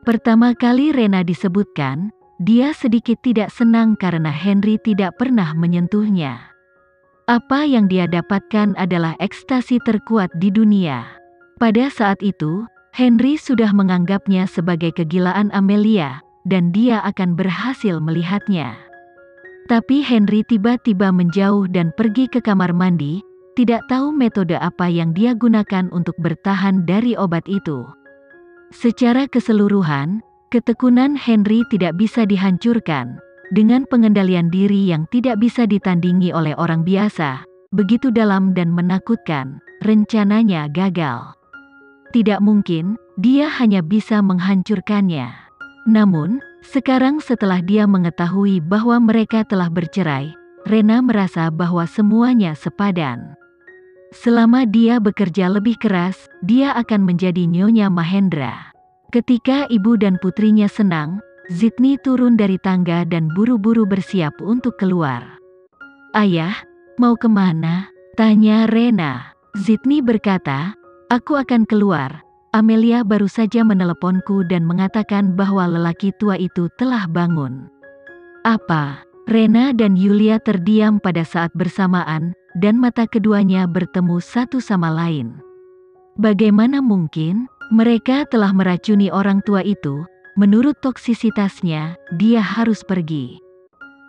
Pertama kali Rena disebutkan, dia sedikit tidak senang karena Henry tidak pernah menyentuhnya. Apa yang dia dapatkan adalah ekstasi terkuat di dunia. Pada saat itu, Henry sudah menganggapnya sebagai kegilaan Amelia, dan dia akan berhasil melihatnya. Tapi Henry tiba-tiba menjauh dan pergi ke kamar mandi, tidak tahu metode apa yang dia gunakan untuk bertahan dari obat itu. Secara keseluruhan, ketekunan Henry tidak bisa dihancurkan. Dengan pengendalian diri yang tidak bisa ditandingi oleh orang biasa, begitu dalam dan menakutkan, rencananya gagal. Tidak mungkin, dia hanya bisa menghancurkannya. Namun, sekarang setelah dia mengetahui bahwa mereka telah bercerai, Rena merasa bahwa semuanya sepadan. Selama dia bekerja lebih keras, dia akan menjadi Nyonya Mahendra. Ketika ibu dan putrinya senang, Sydney turun dari tangga dan buru-buru bersiap untuk keluar. "Ayah, mau kemana?" tanya Rena. Sydney berkata, "Aku akan keluar. Amelia baru saja meneleponku dan mengatakan bahwa lelaki tua itu telah bangun." "Apa?" Rena dan Yulia terdiam pada saat bersamaan, dan mata keduanya bertemu satu sama lain. Bagaimana mungkin? Mereka telah meracuni orang tua itu. Menurut toksisitasnya, dia harus pergi.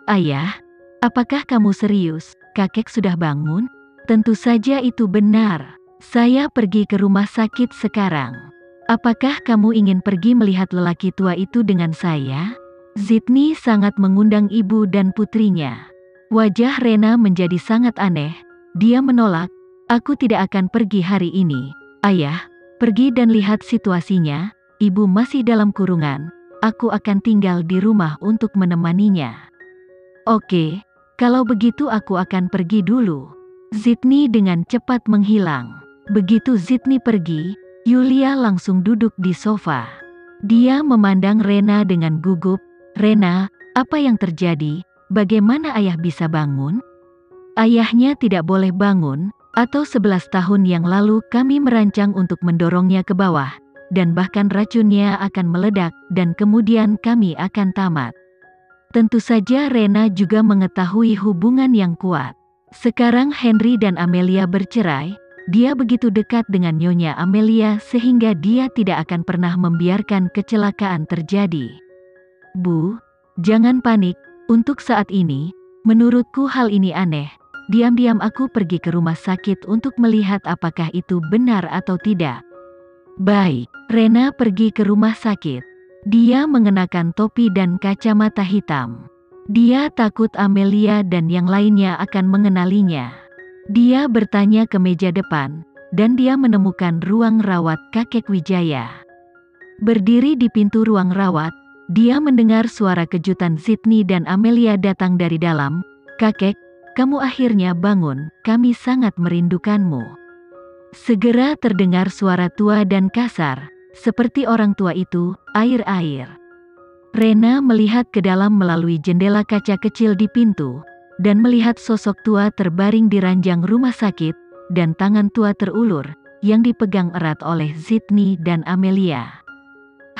"Ayah, apakah kamu serius? Kakek sudah bangun?" "Tentu saja itu benar. Saya pergi ke rumah sakit sekarang. Apakah kamu ingin pergi melihat lelaki tua itu dengan saya?" Sydney sangat mengundang ibu dan putrinya. Wajah Rena menjadi sangat aneh. Dia menolak, "Aku tidak akan pergi hari ini. Ayah, pergi dan lihat situasinya. Ibu masih dalam kurungan. Aku akan tinggal di rumah untuk menemaninya." "Oke, kalau begitu aku akan pergi dulu." Sydney dengan cepat menghilang. Begitu Sydney pergi, Yulia langsung duduk di sofa. Dia memandang Rena dengan gugup. "Rena, apa yang terjadi? Bagaimana ayah bisa bangun?" "Ayahnya tidak boleh bangun, atau 11 tahun yang lalu kami merancang untuk mendorongnya ke bawah, dan bahkan racunnya akan meledak, dan kemudian kami akan tamat." Tentu saja Rena juga mengetahui hubungan yang kuat. Sekarang Henry dan Amelia bercerai, dia begitu dekat dengan Nyonya Amelia sehingga dia tidak akan pernah membiarkan kecelakaan terjadi. "Bu, jangan panik, untuk saat ini, menurutku hal ini aneh. Diam-diam aku pergi ke rumah sakit untuk melihat apakah itu benar atau tidak." "Baik." Rena pergi ke rumah sakit. Dia mengenakan topi dan kacamata hitam. Dia takut Amelia dan yang lainnya akan mengenalinya. Dia bertanya ke meja depan, dan dia menemukan ruang rawat kakek Wijaya. Berdiri di pintu ruang rawat, dia mendengar suara kejutan Sydney dan Amelia datang dari dalam. "Kakek, kamu akhirnya bangun, kami sangat merindukanmu." Segera terdengar suara tua dan kasar, seperti orang tua itu, "Air-air." Rena melihat ke dalam melalui jendela kaca kecil di pintu, dan melihat sosok tua terbaring di ranjang rumah sakit, dan tangan tua terulur, yang dipegang erat oleh Sydney dan Amelia.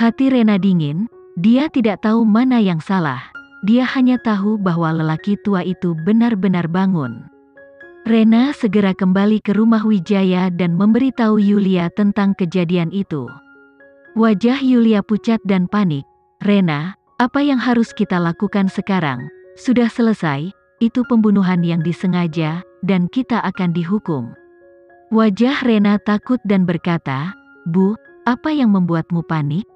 Hati Rena dingin, dia tidak tahu mana yang salah, dia hanya tahu bahwa lelaki tua itu benar-benar bangun. Rena segera kembali ke rumah Wijaya dan memberitahu Yulia tentang kejadian itu. Wajah Yulia pucat dan panik. "Rena, apa yang harus kita lakukan sekarang? Sudah selesai, itu pembunuhan yang disengaja, dan kita akan dihukum." Wajah Rena takut dan berkata, "Bu, apa yang membuatmu panik?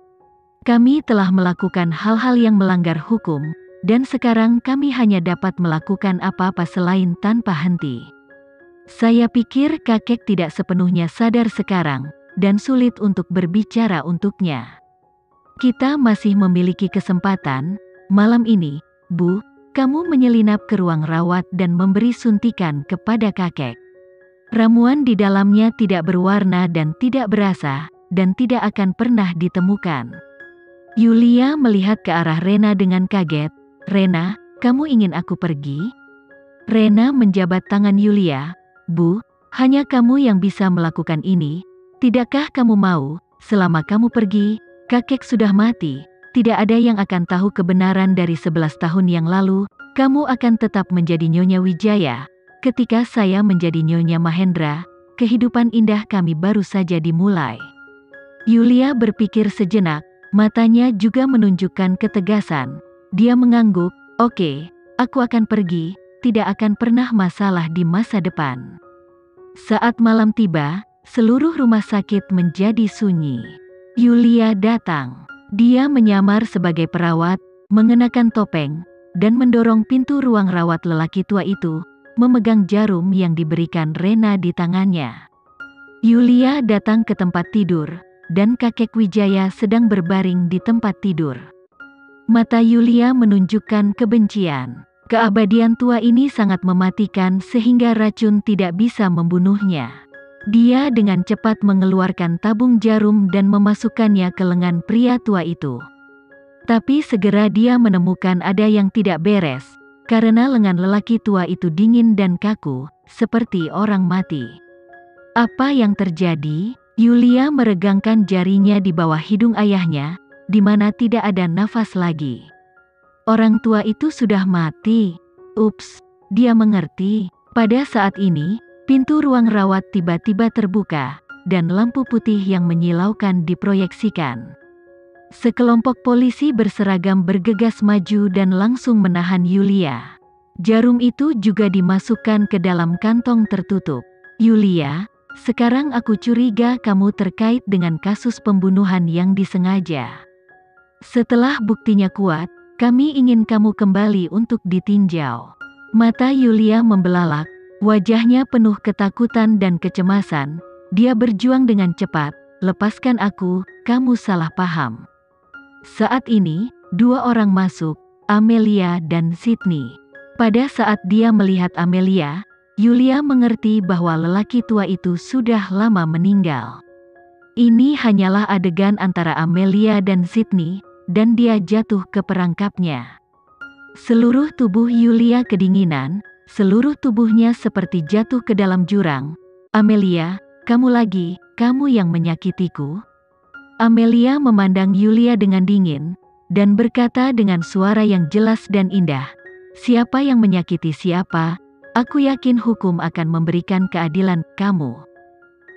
Kami telah melakukan hal-hal yang melanggar hukum, dan sekarang kami hanya dapat melakukan apa-apa selain tanpa henti." Saya pikir kakek tidak sepenuhnya sadar sekarang, dan sulit untuk berbicara untuknya. Kita masih memiliki kesempatan, malam ini, Bu, kamu menyelinap ke ruang rawat dan memberi suntikan kepada kakek. Ramuan di dalamnya tidak berwarna dan tidak berasa, dan tidak akan pernah ditemukan. Yulia melihat ke arah Rena dengan kaget. "Rena, kamu ingin aku pergi?" Rena menjabat tangan Yulia. "Bu, hanya kamu yang bisa melakukan ini. Tidakkah kamu mau, selama kamu pergi, Kakek sudah mati, tidak ada yang akan tahu kebenaran dari 11 tahun yang lalu, kamu akan tetap menjadi Nyonya Wijaya. Ketika saya menjadi Nyonya Mahendra, kehidupan indah kami baru saja dimulai. Yulia berpikir sejenak, matanya juga menunjukkan ketegasan. Dia mengangguk, oke, aku akan pergi, tidak akan pernah masalah di masa depan. Saat malam tiba, seluruh rumah sakit menjadi sunyi. Yulia datang. Dia menyamar sebagai perawat, mengenakan topeng, dan mendorong pintu ruang rawat lelaki tua itu, memegang jarum yang diberikan Rena di tangannya. Yulia datang ke tempat tidur, dan kakek Wijaya sedang berbaring di tempat tidur. Mata Yulia menunjukkan kebencian. Keabadian tua ini sangat mematikan sehingga racun tidak bisa membunuhnya. Dia dengan cepat mengeluarkan tabung jarum dan memasukkannya ke lengan pria tua itu. Tapi segera dia menemukan ada yang tidak beres, karena lengan lelaki tua itu dingin dan kaku, seperti orang mati. Apa yang terjadi? Yulia meregangkan jarinya di bawah hidung ayahnya, di mana tidak ada nafas lagi. Orang tua itu sudah mati. Ups, dia mengerti. Pada saat ini, pintu ruang rawat tiba-tiba terbuka, dan lampu putih yang menyilaukan diproyeksikan. Sekelompok polisi berseragam bergegas maju dan langsung menahan Yulia. Jarum itu juga dimasukkan ke dalam kantong tertutup. Yulia, sekarang aku curiga kamu terkait dengan kasus pembunuhan yang disengaja. Setelah buktinya kuat, kami ingin kamu kembali untuk ditinjau. Mata Yulia membelalak, wajahnya penuh ketakutan dan kecemasan. Dia berjuang dengan cepat, lepaskan aku, kamu salah paham. Saat ini, dua orang masuk, Amelia dan Sydney. Pada saat dia melihat Amelia, Yulia mengerti bahwa lelaki tua itu sudah lama meninggal. Ini hanyalah adegan antara Amelia dan Sydney, dan dia jatuh ke perangkapnya. Seluruh tubuh Yulia kedinginan, seluruh tubuhnya seperti jatuh ke dalam jurang. Amelia, kamu lagi, kamu yang menyakitiku. Amelia memandang Yulia dengan dingin, dan berkata dengan suara yang jelas dan indah, siapa yang menyakiti siapa, aku yakin hukum akan memberikan keadilan kamu.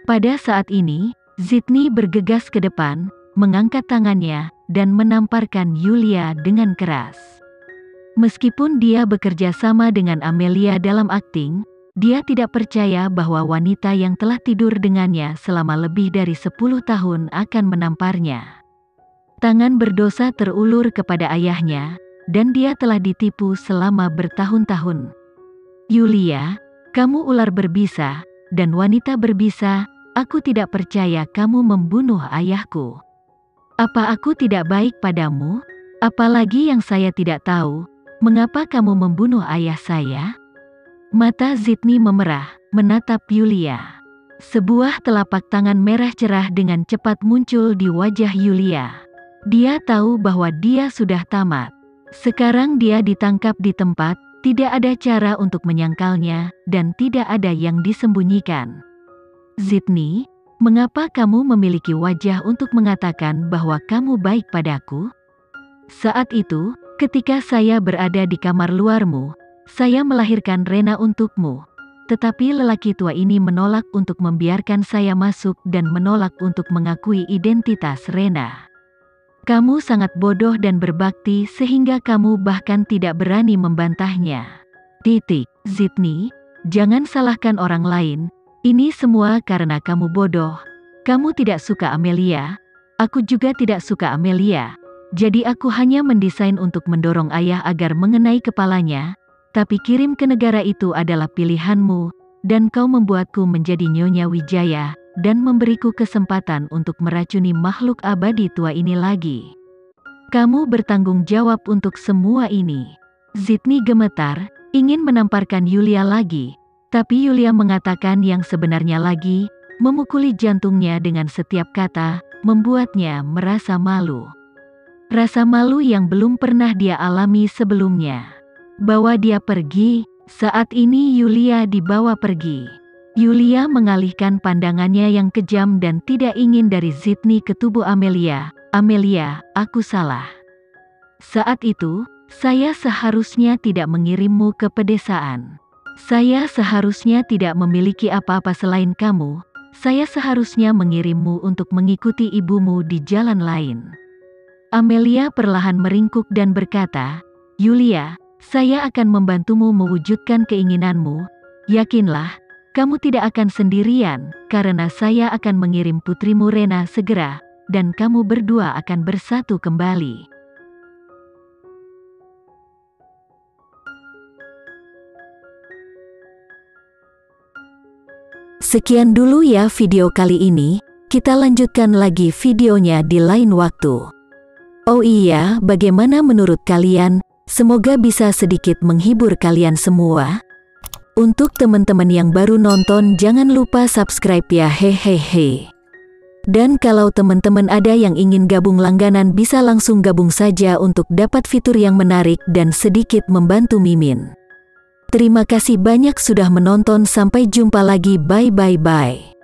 Pada saat ini, Sydney bergegas ke depan, mengangkat tangannya, dan menamparkan Yulia dengan keras. Meskipun dia bekerja sama dengan Amelia dalam akting, dia tidak percaya bahwa wanita yang telah tidur dengannya selama lebih dari 10 tahun akan menamparnya. Tangan berdosa terulur kepada ayahnya, dan dia telah ditipu selama bertahun-tahun. Yulia, kamu ular berbisa, dan wanita berbisa, aku tidak percaya kamu membunuh ayahku. Apa aku tidak baik padamu? Apalagi yang saya tidak tahu, mengapa kamu membunuh ayah saya? Mata Sydney memerah, menatap Yulia. Sebuah telapak tangan merah cerah dengan cepat muncul di wajah Yulia. Dia tahu bahwa dia sudah tamat. Sekarang dia ditangkap di tempat, tidak ada cara untuk menyangkalnya, dan tidak ada yang disembunyikan. Sydney, mengapa kamu memiliki wajah untuk mengatakan bahwa kamu baik padaku? Saat itu, ketika saya berada di kamar luarmu, saya melahirkan Rena untukmu, tetapi lelaki tua ini menolak untuk membiarkan saya masuk dan menolak untuk mengakui identitas Rena. Kamu sangat bodoh dan berbakti sehingga kamu bahkan tidak berani membantahnya. Sydney, jangan salahkan orang lain, ini semua karena kamu bodoh. Kamu tidak suka Amelia, aku juga tidak suka Amelia, jadi aku hanya mendesain untuk mendorong ayah agar mengenai kepalanya. Tapi kirim ke negara itu adalah pilihanmu, dan kau membuatku menjadi Nyonya Wijaya, dan memberiku kesempatan untuk meracuni makhluk abadi tua ini lagi. Kamu bertanggung jawab untuk semua ini. Sydney gemetar, ingin menamparkan Yulia lagi, tapi Yulia mengatakan yang sebenarnya lagi, memukuli jantungnya dengan setiap kata, membuatnya merasa malu. Rasa malu yang belum pernah dia alami sebelumnya. Bawa dia pergi. Saat ini Yulia dibawa pergi. Yulia mengalihkan pandangannya yang kejam dan tidak ingin dari Sydney ke tubuh Amelia, Amelia, aku salah. Saat itu, saya seharusnya tidak mengirimmu ke pedesaan. Saya seharusnya tidak memiliki apa-apa selain kamu. Saya seharusnya mengirimmu untuk mengikuti ibumu di jalan lain. Amelia perlahan meringkuk dan berkata, Yulia, saya akan membantumu mewujudkan keinginanmu. Yakinlah, kamu tidak akan sendirian, karena saya akan mengirim putrimu Rena segera, dan kamu berdua akan bersatu kembali. Sekian dulu ya video kali ini, kita lanjutkan lagi videonya di lain waktu. Oh iya, bagaimana menurut kalian? Semoga bisa sedikit menghibur kalian semua. Untuk teman-teman yang baru nonton, jangan lupa subscribe ya, hehehe. Dan kalau teman-teman ada yang ingin gabung langganan, bisa langsung gabung saja untuk dapat fitur yang menarik dan sedikit membantu Mimin. Terima kasih banyak sudah menonton, sampai jumpa lagi, bye.